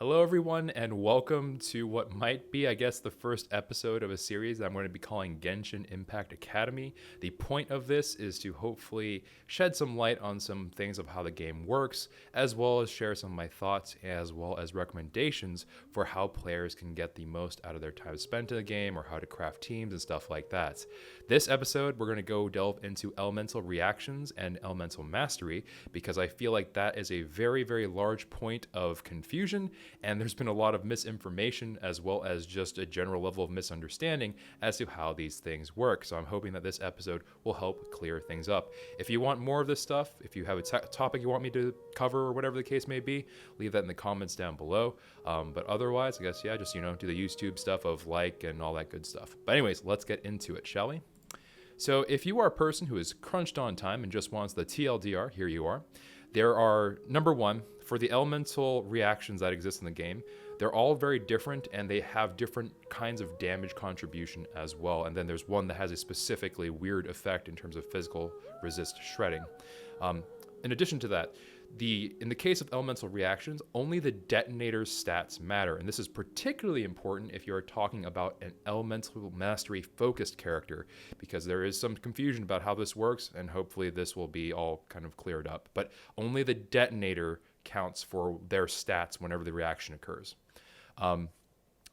Hello, everyone, and welcome to what might be, I guess, the first episode of a series that I'm going to be calling Genshin Impact Academy. The point of this is to hopefully shed some light on some things of how the game works, as well as share some of my thoughts, as well as recommendations for how players can get the most out of their time spent in the game or how to craft teams and stuff like that. This episode, we're going to go delve into elemental reactions and elemental mastery because I feel like that is a very, very large point of confusion. And there's been a lot of misinformation as well as just a general level of misunderstanding as to how these things work. So I'm hoping that this episode will help clear things up. If you want more of this stuff, if you have a topic you want me to cover or whatever the case may be, leave that in the comments down below. But otherwise, I guess, just, do the YouTube stuff of like and all that good stuff. But anyways, let's get into it, shall we? So if you are a person who is crunched on time and just wants the TLDR, here you are. There are, number one, for the elemental reactions that exist in the game, they're all very different and they have different kinds of damage contribution as well. And then there's one that has a specifically weird effect in terms of physical resist shredding. In addition to that, in the case of elemental reactions, only the detonator's stats matter, and this is particularly important if you are talking about an elemental mastery focused character, because there is some confusion about how this works, and hopefully this will be all kind of cleared up. But only the detonator counts for their stats whenever the reaction occurs.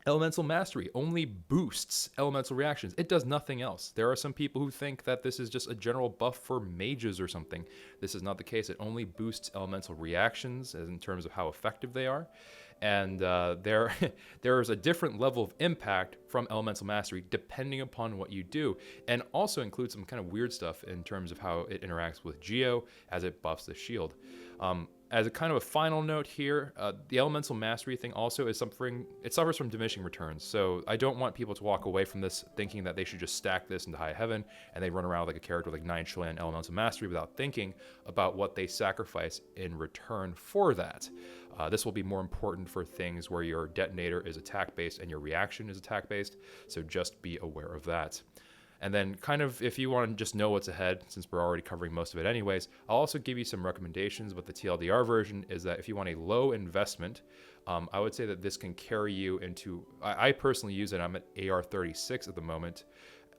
Elemental mastery only boosts elemental reactions. It does nothing else. There are some people who think that this is just a general buff for mages or something. This is not the case. It only boosts elemental reactions in terms of how effective they are. And there is a different level of impact from elemental mastery depending upon what you do, and also includes some kind of weird stuff in terms of how it interacts with Geo as it buffs the shield. As a kind of a final note here, the elemental mastery thing also is something, it suffers from diminishing returns. So I don't want people to walk away from this thinking that they should just stack this into high heaven and they run around like a character with like 9 trillion elemental mastery without thinking about what they sacrifice in return for that. This will be more important for things where your detonator is attack-based and your reaction is attack-based, so just be aware of that. And then kind of if you want to just know what's ahead, since we're already covering most of it anyways, I'll also give you some recommendations. But the TLDR version is that if you want a low investment, I would say that this can carry you into, I personally use it, I'm at AR 36 at the moment.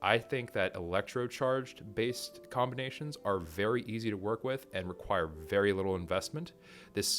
I think that electrocharged based combinations are very easy to work with and require very little investment.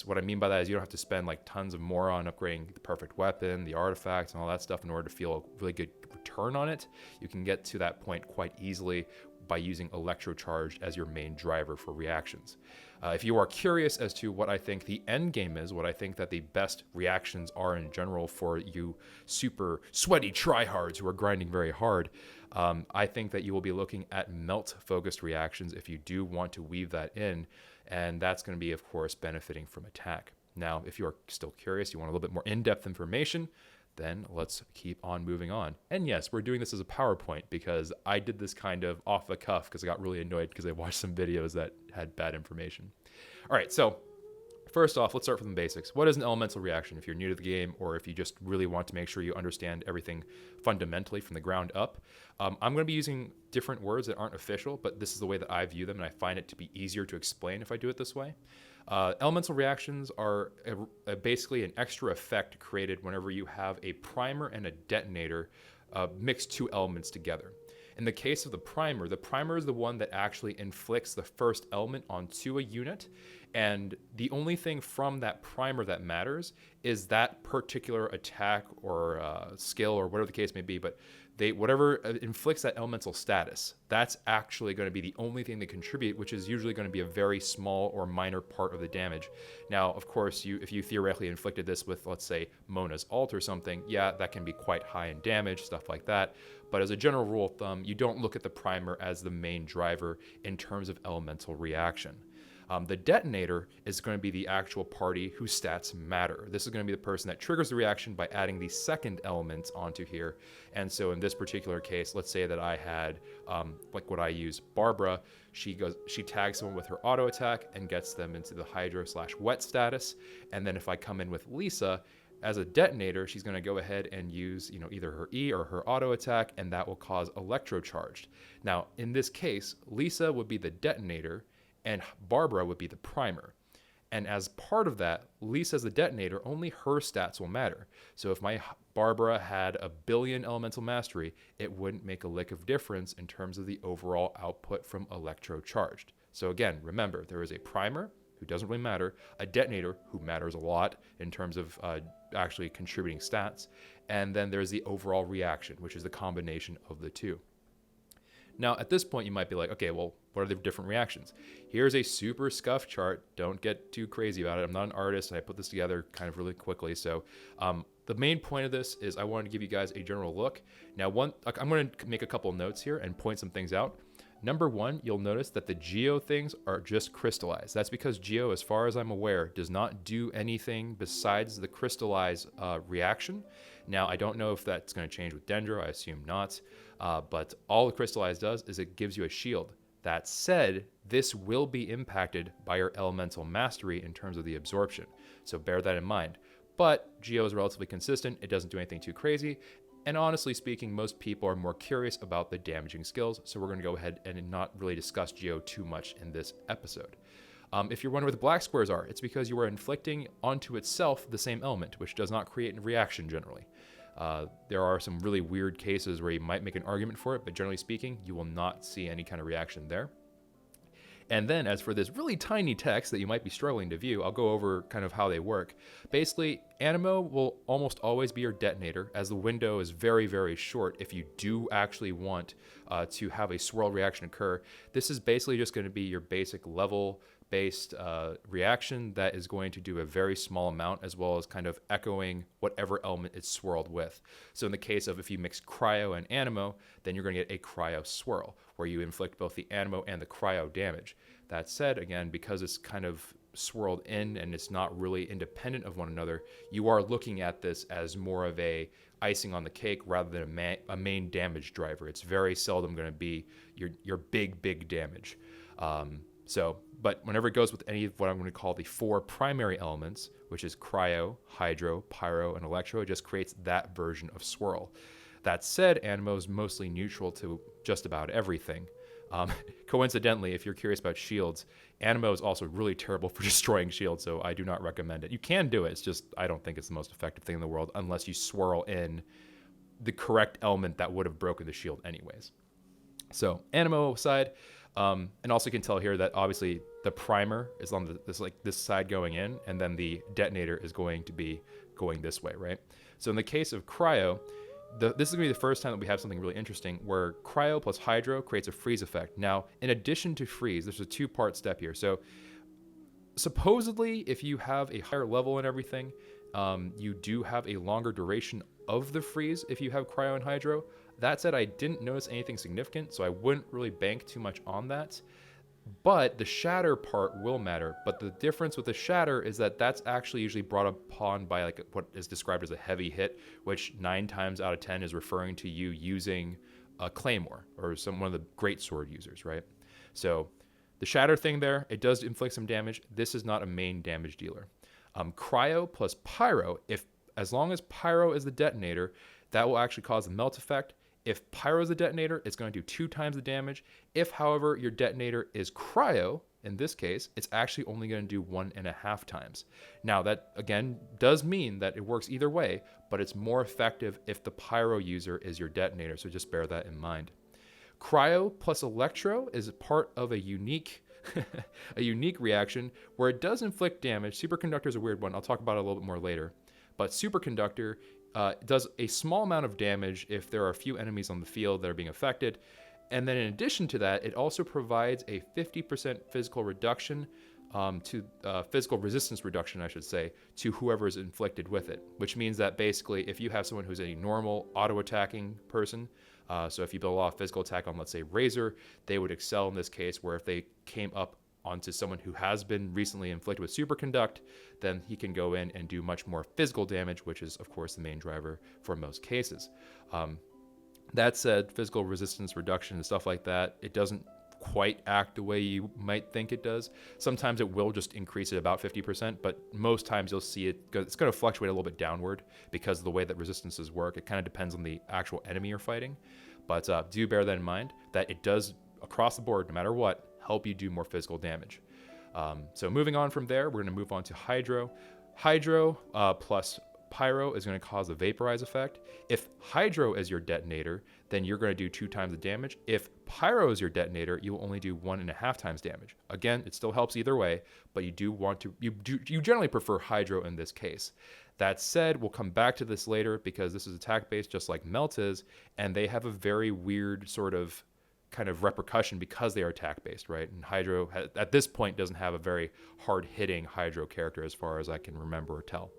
What I mean by that is you don't have to spend like tons of more on upgrading the perfect weapon, the artifacts, and all that stuff in order to feel a really good return on it. You can get to that point quite easily by using electrocharged as your main driver for reactions. If you are curious as to what I think the end game is, what I think that the best reactions are in general for you super sweaty tryhards who are grinding very hard, I think that you will be looking at melt-focused reactions if you do want to weave that in, and that's going to be, of course, benefiting from attack. Now, if you are still curious, you want a little bit more in-depth information, then let's keep on moving on. And yes, we're doing this as a PowerPoint because I did this kind of off the cuff because I got really annoyed because I watched some videos that had bad information. All right, so first off, let's start from the basics. What is an elemental reaction if you're new to the game or if you just really want to make sure you understand everything fundamentally from the ground up? I'm going to be using different words that aren't official, but this is the way that I view them, and I find it to be easier to explain if I do it this way. Elemental reactions are basically an extra effect created whenever you have a primer and a detonator mix two elements together. In the case of the primer is the one that actually inflicts the first element onto a unit, and the only thing from that primer that matters is that particular attack or skill or whatever the case may be, but whatever inflicts that elemental status, that's actually going to be the only thing they contribute, which is usually going to be a very small or minor part of the damage. Now, of course, if you theoretically inflicted this with, let's say, Mona's ult or something, yeah, that can be quite high in damage, stuff like that. But as a general rule of thumb, you don't look at the primer as the main driver in terms of elemental reaction. The detonator is going to be the actual party whose stats matter. This is going to be the person that triggers the reaction by adding the second element onto here. And so in this particular case, let's say that I had, like what I use, Barbara. She tags someone with her auto attack and gets them into the hydro/wet status. And then if I come in with Lisa, as a detonator, she's going to go ahead and use, either her E or her auto attack, and that will cause electrocharged. Now, in this case, Lisa would be the detonator, and Barbara would be the primer. And as part of that, Lisa as the detonator, only her stats will matter. So if my Barbara had 1 billion elemental mastery, it wouldn't make a lick of difference in terms of the overall output from electrocharged. So again, remember, there is a primer, who doesn't really matter, a detonator, who matters a lot in terms of actually contributing stats, and then there's the overall reaction, which is the combination of the two. Now, at this point, you might be like, okay, well, what are the different reactions? Here's a super scuffed chart. Don't get too crazy about it. I'm not an artist, and I put this together kind of really quickly. So the main point of this is I wanted to give you guys a general look. Now, I'm going to make a couple of notes here and point some things out. Number one, you'll notice that the Geo things are just crystallized. That's because Geo, as far as I'm aware, does not do anything besides the crystallize reaction. Now, I don't know if that's going to change with Dendro. I assume not. But all the crystallize does is it gives you a shield. That said, this will be impacted by your elemental mastery in terms of the absorption. So bear that in mind. But Geo is relatively consistent. It doesn't do anything too crazy. And honestly speaking, most people are more curious about the damaging skills. So we're going to go ahead and not really discuss Geo too much in this episode. If you're wondering what the black squares are, it's because you are inflicting onto itself the same element, which does not create a reaction generally. There are some really weird cases where you might make an argument for it, but generally speaking, you will not see any kind of reaction there. And then as for this really tiny text that you might be struggling to view, I'll go over kind of how they work. Basically, Animo will almost always be your detonator, as the window is very, very short if you do actually want to have a swirl reaction occur. This is basically just going to be your basic level-based reaction that is going to do a very small amount, as well as kind of echoing whatever element it's swirled with. So in the case of if you mix cryo and animo, then you're going to get a cryo swirl, where you inflict both the animo and the cryo damage. That said, again, because it's kind of swirled in and it's not really independent of one another, you are looking at this as more of a icing on the cake rather than a main damage driver. It's very seldom going to be your big damage. But whenever it goes with any of what I'm going to call the 4 primary elements, which is cryo, hydro, pyro, and electro, it just creates that version of swirl. That said, Animo is mostly neutral to just about everything. Coincidentally, if you're curious about shields, Animo is also really terrible for destroying shields, so I do not recommend it. You can do it, it's just I don't think it's the most effective thing in the world unless you swirl in the correct element that would have broken the shield anyways. So Animo side, and also you can tell here that obviously the primer is on this side going in, and then the detonator is going to be going this way, right? So in the case of cryo, this is going to be the first time that we have something really interesting where cryo plus hydro creates a freeze effect. Now, in addition to freeze, there's a 2-part step here. So supposedly, if you have a higher level and everything, you do have a longer duration of the freeze if you have cryo and hydro. That said, I didn't notice anything significant, so I wouldn't really bank too much on that. But the shatter part will matter. But the difference with the shatter is that that's actually usually brought upon by like what is described as a heavy hit, which 9 times out of 10 is referring to you using a claymore or one of the great sword users, right? So the shatter thing there, it does inflict some damage. This is not a main damage dealer. Cryo plus pyro, as long as pyro is the detonator, that will actually cause a melt effect. If pyro is the detonator, it's going to do 2 times the damage. If, however, your detonator is cryo, in this case, it's actually only going to do 1.5 times. Now, that, again, does mean that it works either way, but it's more effective if the pyro user is your detonator, so just bear that in mind. Cryo plus electro is part of a unique reaction where it does inflict damage. Superconductor is a weird one. I'll talk about it a little bit more later. But superconductor does a small amount of damage if there are a few enemies on the field that are being affected. And then in addition to that, it also provides a 50% physical reduction physical resistance reduction, I should say, to whoever is inflicted with it. Which means that basically if you have someone who's a normal auto-attacking person, so if you build a lot of physical attack on, let's say, Razor, they would excel in this case, where if they came up onto someone who has been recently inflicted with superconduct, then he can go in and do much more physical damage, which is, of course, the main driver for most cases. That said, physical resistance reduction and stuff like that, it doesn't quite act the way you might think it does. Sometimes it will just increase it about 50%, but most times you'll see it's going to fluctuate a little bit downward because of the way that resistances work. It kind of depends on the actual enemy you're fighting. But do bear that in mind, that it does, across the board, no matter what, help you do more physical damage. So moving on from there, we're going to move on to Hydro. Hydro plus Pyro is going to cause the Vaporize effect. If Hydro is your detonator, then you're going to do 2 times the damage. If Pyro is your detonator, you will only do 1.5 times damage. Again, it still helps either way, but you generally prefer Hydro in this case. That said, we'll come back to this later because this is attack-based just like Melt is, and they have a very weird sort of kind of repercussion because they are attack-based, right? And Hydro, at this point, doesn't have a very hard-hitting Hydro character as far as I can remember or tell.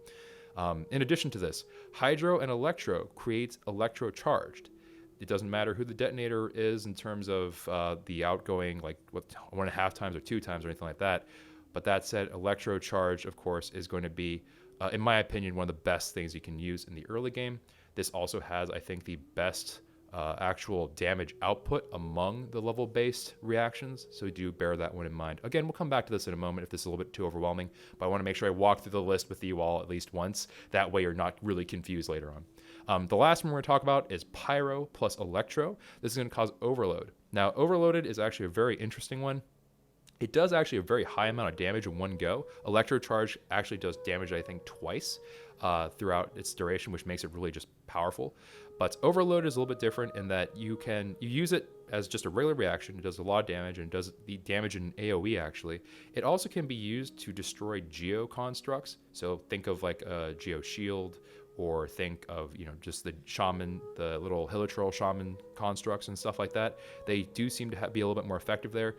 In addition to this, Hydro and Electro creates Electro Charged. It doesn't matter who the detonator is in terms of the outgoing, like 1.5 times or 2 times or anything like that. But that said, Electro Charged, of course, is going to be, in my opinion, one of the best things you can use in the early game. This also has, I think, the best actual damage output among the level-based reactions, so do bear that one in mind. Again, we'll come back to this in a moment if this is a little bit too overwhelming, but I want to make sure I walk through the list with you all at least once. That way you're not really confused later on. The last one we're going to talk about is Pyro plus Electro. This is going to cause Overload. Now, Overloaded is actually a very interesting one. It does actually a very high amount of damage in one go. Electro Charge actually does damage, I think, twice throughout its duration, which makes it really just powerful. But Overload is a little bit different in that you use it as just a regular reaction. It does a lot of damage and does the damage in AoE actually. It also can be used to destroy Geo constructs. So think of like a Geo Shield, or think of, just the shaman, the little Hilichurl shaman constructs and stuff like that. They do seem to be a little bit more effective there.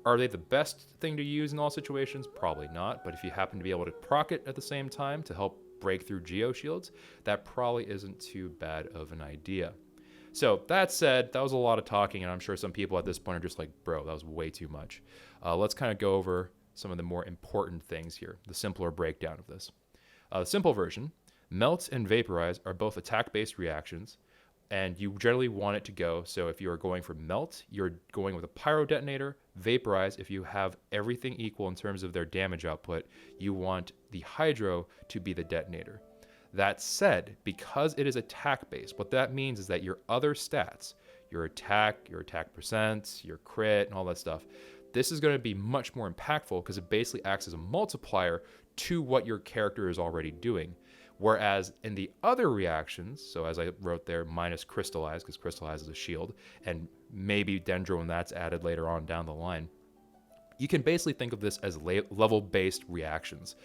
Are they the best thing to use in all situations? Probably not, but if you happen to be able to proc it at the same time to help break through Geo Shields, that probably isn't too bad of an idea. So that said, that was a lot of talking, and I'm sure some people at this point are just like, bro, that was way too much. Let's kind of go over some of the more important things here, the simpler breakdown of this. The simple version, Melt and Vaporize are both attack-based reactions, and you generally want it to go. So if you are going for Melt, you're going with a Pyro detonator. Vaporize, if you have everything equal in terms of their damage output, you want the Hydro to be the detonator. That said, because it is attack-based, what that means is that your other stats, your attack percent, your crit, and all that stuff, this is going to be much more impactful because it basically acts as a multiplier to what your character is already doing. Whereas in the other reactions, so as I wrote there, minus Crystallize, because Crystallize is a shield, and maybe Dendro when that's added later on down the line, you can basically think of this as level-based reactions.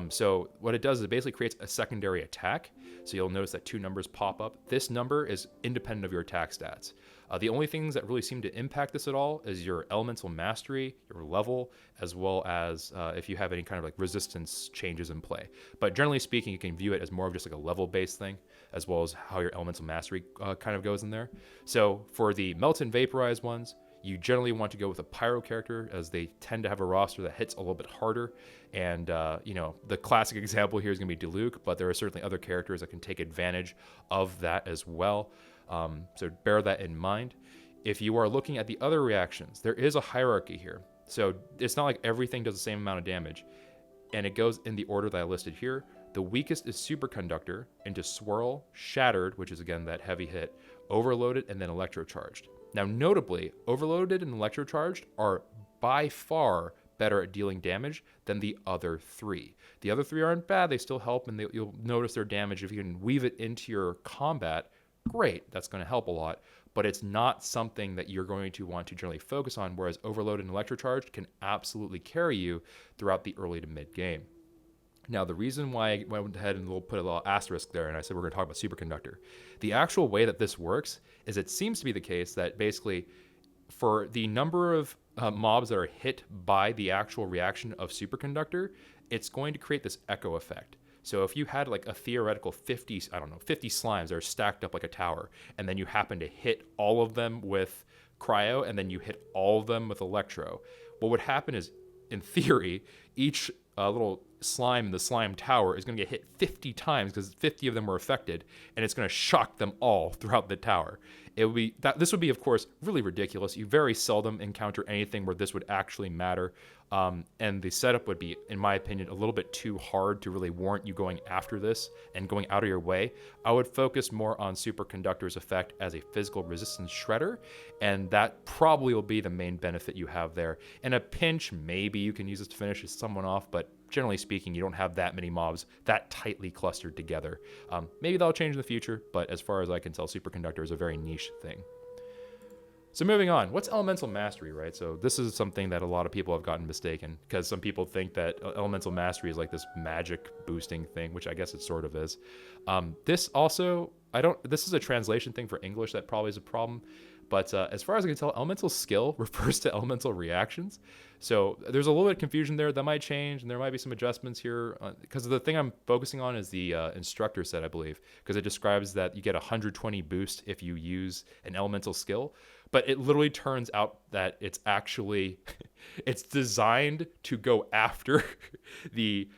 So what it does is it basically creates a secondary attack. So you'll notice that 2 numbers pop up. This number is independent of your attack stats. The only things that really seem to impact this at all is your elemental mastery, your level, as well as if you have any kind of like resistance changes in play. But generally speaking, you can view it as more of just like a level-based thing, as well as how your elemental mastery kind of goes in there. So for the Melt and Vaporize ones, you generally want to go with a Pyro character, as they tend to have a roster that hits a little bit harder. And, the classic example here is going to be Diluc, but there are certainly other characters that can take advantage of that as well. So bear that in mind. If you are looking at the other reactions, there is a hierarchy here. So it's not like everything does the same amount of damage. And it goes in the order that I listed here. The weakest is Superconductor, into Swirl, Shattered, which is again that heavy hit, Overloaded, and then Electrocharged. Now, notably, Overloaded and Electrocharged are by far better at dealing damage than the other 3. The other 3 aren't bad, they still help, and you'll notice their damage. If you can weave it into your combat, great, that's going to help a lot, but it's not something that you're going to want to generally focus on, whereas Overloaded and Electrocharged can absolutely carry you throughout the early to mid game. Now, the reason why I went ahead and put a little asterisk there and I said we're going to talk about Superconductor, the actual way that this works is it seems to be the case that basically for the number of mobs that are hit by the actual reaction of Superconductor, it's going to create this echo effect. So if you had like a theoretical 50 slimes that are stacked up like a tower, and then you happen to hit all of them with Cryo, and then you hit all of them with Electro, what would happen is, in theory, each little slime in the slime tower is going to get hit 50 times because 50 of them were affected, and it's going to shock them all throughout the tower. This would be, of course, really ridiculous. You very seldom encounter anything where this would actually matter. And the setup would be, in my opinion, a little bit too hard to really warrant you going after this and going out of your way. I would focus more on Superconductor's effect as a physical resistance shredder, and that probably will be the main benefit you have there. In a pinch, maybe you can use this to finish someone off, but generally speaking, you don't have that many mobs that tightly clustered together. Maybe that'll change in the future, but as far as I can tell, Superconductor is a very niche thing. So moving on, what's Elemental Mastery, right? So this is something that a lot of people have gotten mistaken, because some people think that Elemental Mastery is like this magic boosting thing, which I guess it sort of is. This is a translation thing for English that probably is a problem. But as far as I can tell, Elemental Skill refers to Elemental Reactions. So there's a little bit of confusion there. That might change, and there might be some adjustments here. Because the thing I'm focusing on is the Instructor set, I believe. Because it describes that you get 120 boost if you use an Elemental Skill. But it literally turns out that it's actually... it's designed to go after the...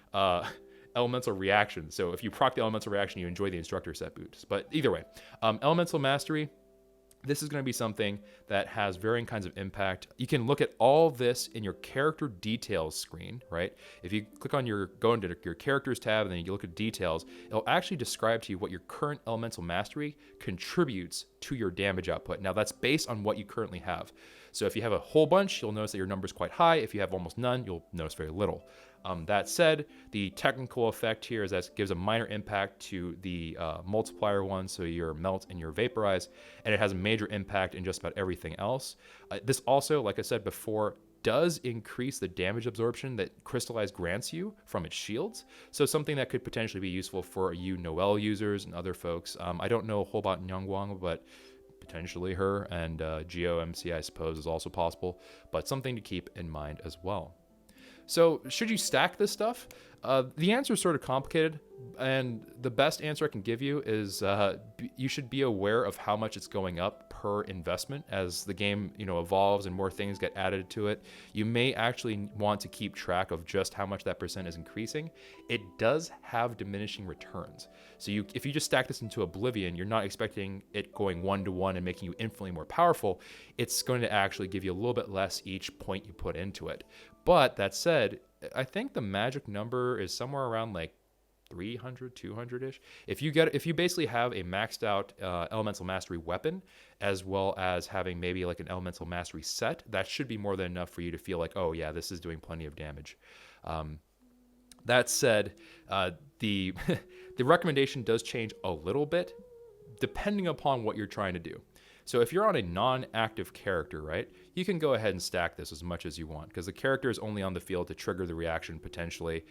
Elemental Reaction. So if you proc the Elemental Reaction, you enjoy the Instructor set boost. But either way, Elemental Mastery... this is going to be something that has varying kinds of impact. You can look at all this in your character details screen, right? If you go into your characters tab and then you look at details, it'll actually describe to you what your current elemental mastery contributes to your damage output. Now that's based on what you currently have. So if you have a whole bunch, you'll notice that your number is quite high. If you have almost none, you'll notice very little. That said, the technical effect here is that it gives a minor impact to the multiplier one, so your melt and your vaporize, and it has a major impact in just about everything else. This also, like I said before, does increase the damage absorption that Crystallize grants you from its shields, so something that could potentially be useful for you Noelle users and other folks. I don't know a whole about Nyangwang, but potentially her, and GOMC, I suppose, is also possible, but something to keep in mind as well. So should you stack this stuff? The answer is sort of complicated, and the best answer I can give you is you should be aware of how much it's going up per investment as the game evolves and more things get added to it. You may actually want to keep track of just how much that percent is increasing. It does have diminishing returns. So if you just stack this into Oblivion, you're not expecting it going 1-to-1 and making you infinitely more powerful. It's going to actually give you a little bit less each point you put into it. But that said, I think the magic number is somewhere around like 300, 200-ish. If you basically have a maxed out Elemental Mastery weapon, as well as having maybe like an Elemental Mastery set, that should be more than enough for you to feel like, oh yeah, this is doing plenty of damage. That said, the recommendation does change a little bit depending upon what you're trying to do. So if you're on a non-active character, right, you can go ahead and stack this as much as you want because the character is only on the field to trigger the reaction potentially.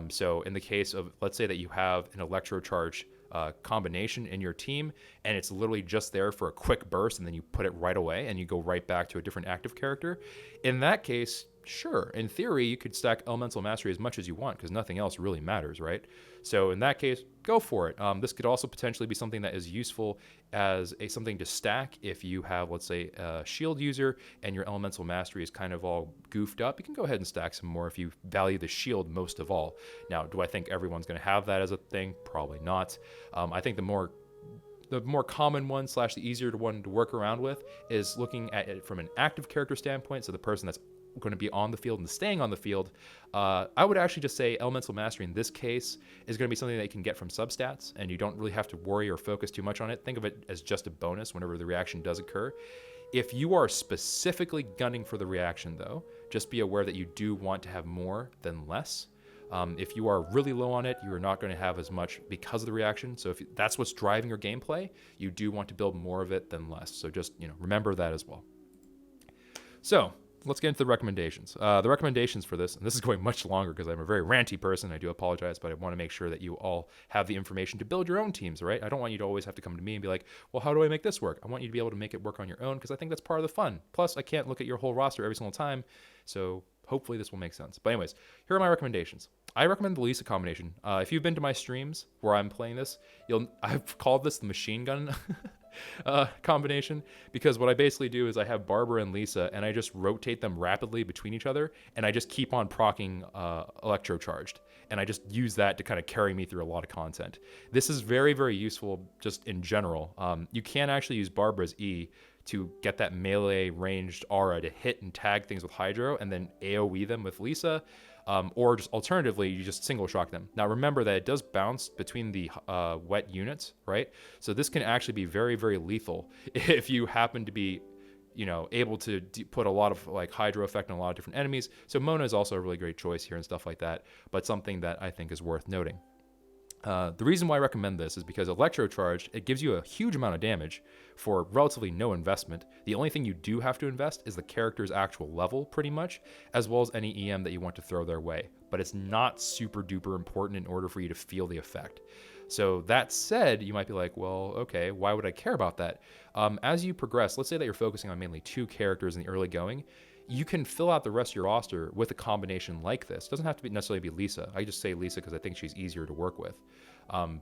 So in the case of, let's say that you have an electrocharge combination in your team and it's literally just there for a quick burst and then you put it right away and you go right back to a different active character. In that case, sure, in theory, you could stack Elemental Mastery as much as you want because nothing else really matters, right? So in that case, go for it. This could also potentially be something that is useful as something to stack if you have, let's say, a shield user and your Elemental Mastery is kind of all goofed up. You can go ahead and stack some more if you value the shield most of all. Now, do I think everyone's going to have that as a thing? Probably not. I think the more common one / the easier one to work around with is looking at it from an active character standpoint, so the person that's going to be on the field and staying on the field. I would actually just say Elemental Mastery in this case is going to be something that you can get from substats, and you don't really have to worry or focus too much on it. Think of it as just a bonus whenever the reaction does occur. If you are specifically gunning for the reaction, though, just be aware that you do want to have more than less. If you are really low on it, you are not going to have as much because of the reaction. So if that's what's driving your gameplay, you do want to build more of it than less. So just remember that as well. So let's get into the recommendations. The recommendations for this, and this is going much longer because I'm a very ranty person. I do apologize, but I want to make sure that you all have the information to build your own teams, right? I don't want you to always have to come to me and be like, well, how do I make this work? I want you to be able to make it work on your own because I think that's part of the fun. Plus, I can't look at your whole roster every single time, so hopefully this will make sense. But anyways, here are my recommendations. I recommend the Lisa combination. If you've been to my streams where I'm playing this, I've called this the machine gun combination because what I basically do is I have Barbara and Lisa and I just rotate them rapidly between each other and I just keep on proccing electrocharged. and I just use that to kind of carry me through a lot of content. This is very, very useful just in general. You can actually use Barbara's E to get that melee ranged aura to hit and tag things with Hydro and then AoE them with Lisa, or just alternatively, you just single shock them. Now remember that it does bounce between the wet units, right? So this can actually be very, very lethal if you happen to be, you know, able to put a lot of like Hydro effect on a lot of different enemies. So Mona is also a really great choice here and stuff like that, but something that I think is worth noting. The reason why I recommend this is because Electro Charged, it gives you a huge amount of damage for relatively no investment. The only thing you do have to invest is the character's actual level, pretty much, as well as any EM that you want to throw their way. But it's not super duper important in order for you to feel the effect. So that said, you might be like, well, okay, why would I care about that? As you progress, let's say that you're focusing on mainly 2 characters in the early going, you can fill out the rest of your roster with a combination like this. It doesn't have to necessarily be Lisa. I just say Lisa because I think she's easier to work with.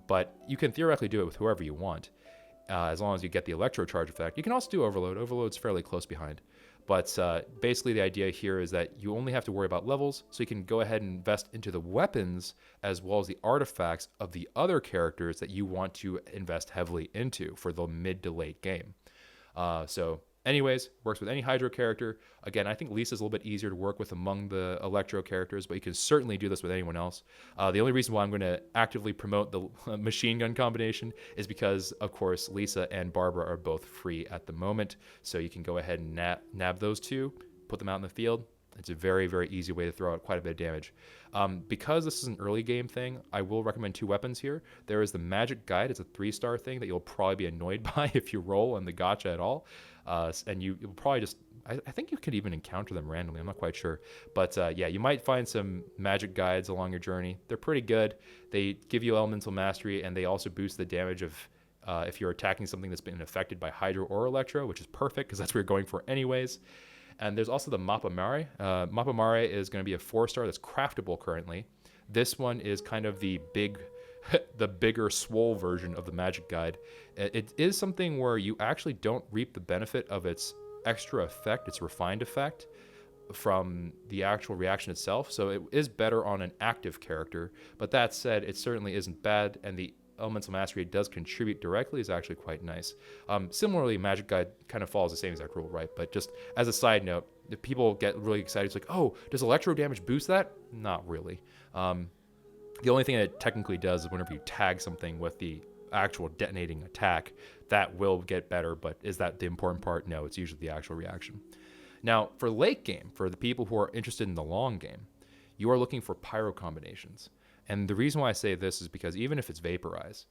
But you can theoretically do it with whoever you want, as long as you get the Electro Charge effect. You can also do Overload. Overload's fairly close behind. But basically the idea here is that you only have to worry about levels, so you can go ahead and invest into the weapons as well as the artifacts of the other characters that you want to invest heavily into for the mid to late game. So anyways, works with any Hydro character. Again, I think Lisa's a little bit easier to work with among the Electro characters, but you can certainly do this with anyone else. The only reason why I'm going to actively promote the machine gun combination is because, of course, Lisa and Barbara are both free at the moment. So you can go ahead and nab those 2, put them out in the field. It's a very, very easy way to throw out quite a bit of damage. Because this is an early game thing, I will recommend 2 weapons here. There is the Magic Guide. It's a 3-star thing that you'll probably be annoyed by if you roll in the gacha at all. And you'll probably just, I think you could even encounter them randomly. I'm not quite sure. But yeah, you might find some magic guides along your journey. They're pretty good. They give you elemental mastery, and they also boost the damage of if you're attacking something that's been affected by Hydro or Electro, which is perfect because that's what you're going for anyways. And there's also the Mappa Mare. Mappa Mare is going to be a 4-star that's craftable currently. This one is kind of the bigger swole version of the Magic Guide. It is something where you actually don't reap the benefit of its extra effect, its refined effect, from the actual reaction itself. So it is better on an active character. But that said, it certainly isn't bad, and the elemental mastery it does contribute directly is actually quite nice. Similarly, Magic Guide kind of follows the same exact rule, right? But just as a side note, if people get really excited, it's like, oh, does electro damage boost that? Not really. The only thing that it technically does is whenever you tag something with the actual detonating attack, that will get better, but is that the important part? No, it's usually the actual reaction. Now, for late game, for the people who are interested in the long game, you are looking for pyro combinations. And the reason why I say this is because even if it's Vaporize,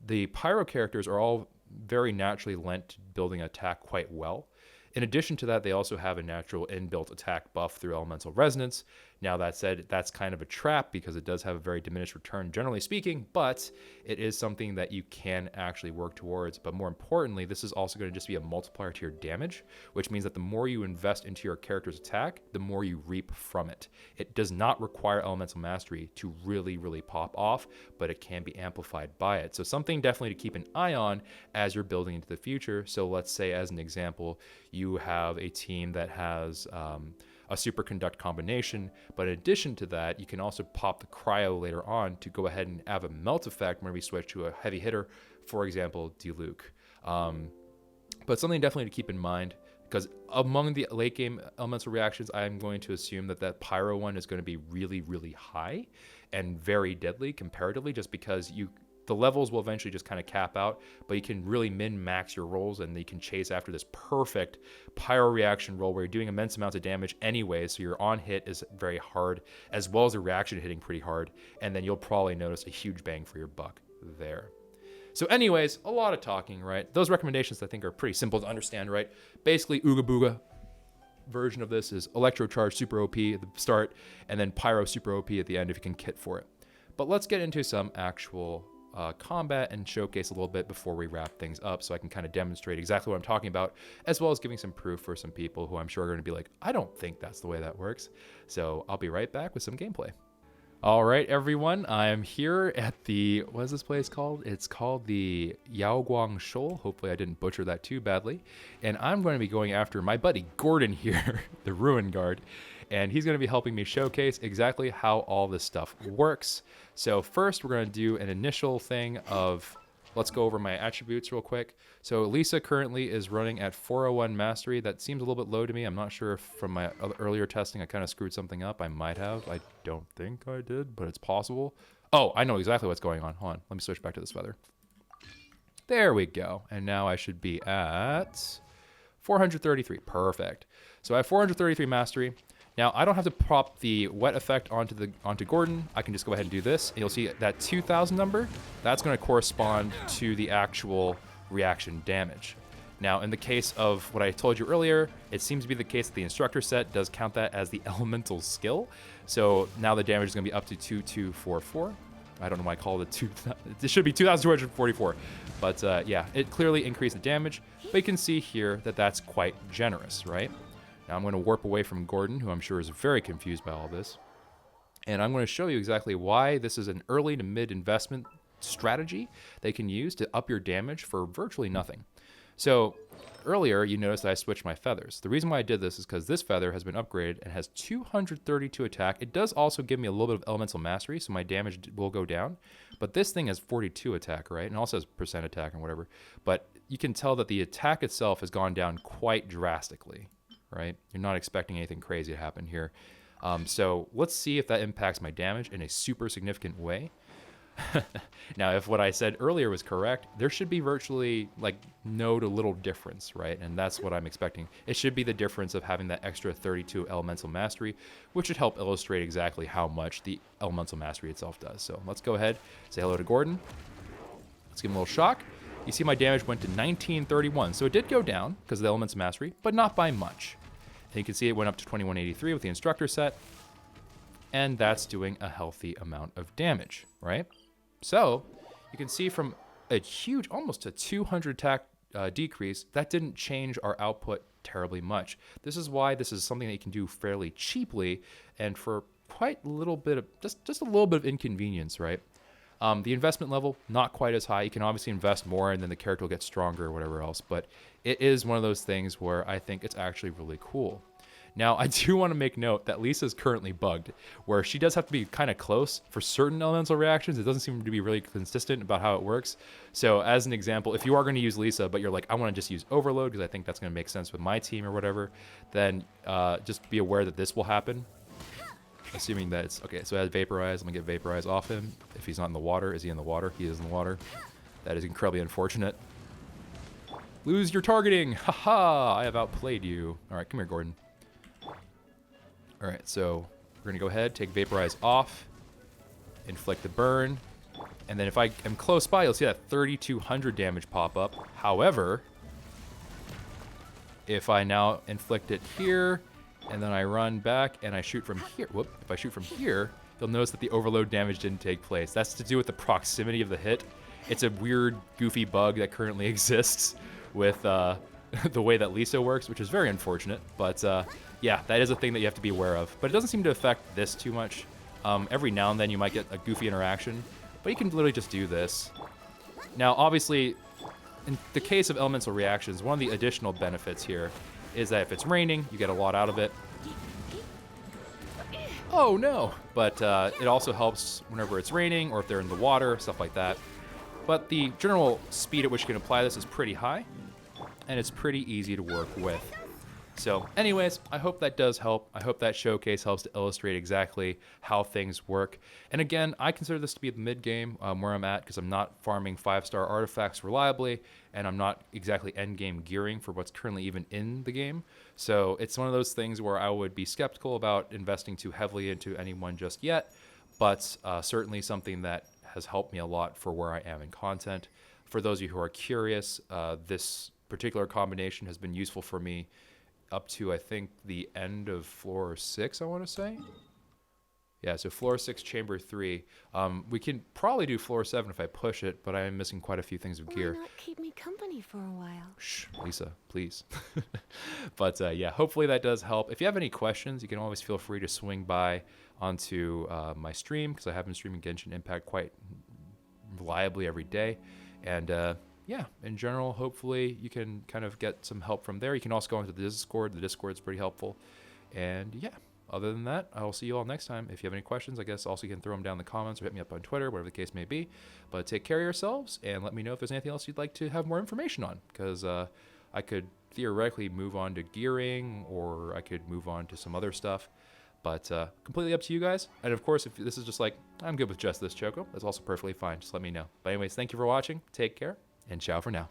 the pyro characters are all very naturally lent to building an attack quite well. In addition to that, they also have a natural inbuilt attack buff through Elemental Resonance. Now, that said, that's kind of a trap because it does have a very diminished return, generally speaking, but it is something that you can actually work towards. But more importantly, this is also going to just be a multiplier to your damage, which means that the more you invest into your character's attack, the more you reap from it. It does not require Elemental Mastery to really, really pop off, but it can be amplified by it. So something definitely to keep an eye on as you're building into the future. So let's say, as an example, you have a team that has a superconduct combination, but in addition to that, you can also pop the cryo later on to go ahead and have a melt effect when we switch to a heavy hitter, for example, Diluc. But something definitely to keep in mind, because among the late game elemental reactions, I'm going to assume that that pyro one is going to be really, really high and very deadly comparatively, just because the levels will eventually just kind of cap out, but you can really min-max your rolls and you can chase after this perfect pyro reaction roll where you're doing immense amounts of damage anyway, so your on hit is very hard, as well as the reaction hitting pretty hard, and then you'll probably notice a huge bang for your buck there. So anyways, a lot of talking, right? Those recommendations I think are pretty simple to understand, right? Basically, Ooga Booga version of this is Electro Charge Super OP at the start, and then Pyro Super OP at the end if you can kit for it. But let's get into some actual combat and showcase a little bit before we wrap things up, so I can kind of demonstrate exactly what I'm talking about, as well as giving some proof for some people who I'm sure are going to be like, I don't think that's the way that works. So I'll be right back with some gameplay. All right, everyone, I'm here at the, what is this place called? It's called the Yaoguang Shoal. Hopefully I didn't butcher that too badly. And I'm going to be going after my buddy Gordon here, the Ruin Guard. and he's going to be helping me showcase exactly how all this stuff works. So first, we're going to do an initial thing of, let's go over my attributes real quick. So Lisa currently is running at 401 mastery. That seems a little bit low to me. I'm not sure if from my earlier testing I kind of screwed something up. I might have. I don't think I did, but it's possible. Oh, I know exactly what's going on. Hold on. Let me switch back to this feather. There we go. And now I should be at 433. Perfect. So I have 433 mastery. Now I don't have to prop the wet effect onto Gordon. I can just go ahead and do this, and you'll see that 2,000 number. That's going to correspond to the actual reaction damage. Now, in the case of what I told you earlier, it seems to be the case that the instructor set does count that as the elemental skill. So now the damage is going to be up to 2244. I don't know why I called it 2. It should be 2,244. But yeah, it clearly increased the damage. But you can see here that that's quite generous, right? Now I'm going to warp away from Gordon, who I'm sure is very confused by all this. And I'm going to show you exactly why this is an early to mid investment strategy they can use to up your damage for virtually nothing. So earlier you noticed that I switched my feathers. The reason why I did this is because this feather has been upgraded and has 232 attack. It does also give me a little bit of elemental mastery, so my damage will go down. But this thing has 42 attack, right? And also has percent attack and whatever. But you can tell that the attack itself has gone down quite drastically, right? You're not expecting anything crazy to happen here. So let's see if that impacts my damage in a super significant way. Now, if what I said earlier was correct, there should be virtually like no to little difference, right? And that's what I'm expecting. It should be the difference of having that extra 32 elemental mastery, which should help illustrate exactly how much the elemental mastery itself does. So let's go ahead, say hello to Gordon. Let's give him a little shock. You see my damage went to 1931. So it did go down because of the elemental mastery, but not by much. And you can see it went up to 2183 with the instructor set. And that's doing a healthy amount of damage, right? So you can see from a huge, almost a 200 attack decrease, that didn't change our output terribly much. This is why this is something that you can do fairly cheaply and for quite a little bit of, just a little bit of inconvenience, right? The investment level, not quite as high. You can obviously invest more and then the character will get stronger or whatever else, but it is one of those things where I think it's actually really cool. Now, I do want to make note that Lisa's currently bugged, where she does have to be kind of close for certain elemental reactions. It doesn't seem to be really consistent about how it works. So as an example, if you are going to use Lisa, but you're like, I want to just use Overload because I think that's going to make sense with my team or whatever, then just be aware that this will happen. Assuming that it's, okay, so it has Vaporize. I'm going to get Vaporize off him. If he's not in the water, is he in the water? He is in the water. That is incredibly unfortunate. Lose your targeting. Haha, I have outplayed you. All right, come here, Gordon. All right, so we're gonna go ahead, take Vaporize off, inflict the burn, and then if I am close by, you'll see that 3,200 damage pop up. However, if I now inflict it here, and then I run back and I shoot from here, if I shoot from here, you'll notice that the overload damage didn't take place. That's to do with the proximity of the hit. It's a weird, goofy bug that currently exists with the way that Lisa works, which is very unfortunate, but yeah, that is a thing that you have to be aware of. But it doesn't seem to affect this too much. Every now and then you might get a goofy interaction, but you can literally just do this. Now, obviously, in the case of elemental reactions, one of the additional benefits here is that if it's raining, you get a lot out of it. Oh, no! But it also helps whenever it's raining or if they're in the water, stuff like that. But the general speed at which you can apply this is pretty high, and it's pretty easy to work with. So anyways, I hope that does help. I hope that showcase helps to illustrate exactly how things work. And again, I consider this to be the mid-game where I'm at because I'm not farming 5-star artifacts reliably, and I'm not exactly end-game gearing for what's currently even in the game. So it's one of those things where I would be skeptical about investing too heavily into anyone just yet, but certainly something that has helped me a lot for where I am in content. For those of you who are curious, this particular combination has been useful for me up to, I think, the end of floor 6, I want to say. Yeah, so floor 6, chamber 3. We can probably do floor 7 if I push it, but I am missing quite a few things of gear. Why not keep me company for a while? Shh, Lisa, please. But yeah, hopefully that does help. If you have any questions, you can always feel free to swing by onto my stream, because I have been streaming Genshin Impact quite reliably every day. And yeah, in general, hopefully you can kind of get some help from there. You can also go into the Discord. The Discord's pretty helpful. And yeah, other than that, I will see you all next time. If you have any questions, I guess also you can throw them down in the comments or hit me up on Twitter, whatever the case may be. But take care of yourselves and let me know if there's anything else you'd like to have more information on, because I could theoretically move on to gearing, or I could move on to some other stuff. But completely up to you guys. And of course, if this is just like, I'm good with just this Choco, that's also perfectly fine. Just let me know. But anyways, thank you for watching. Take care, and ciao for now.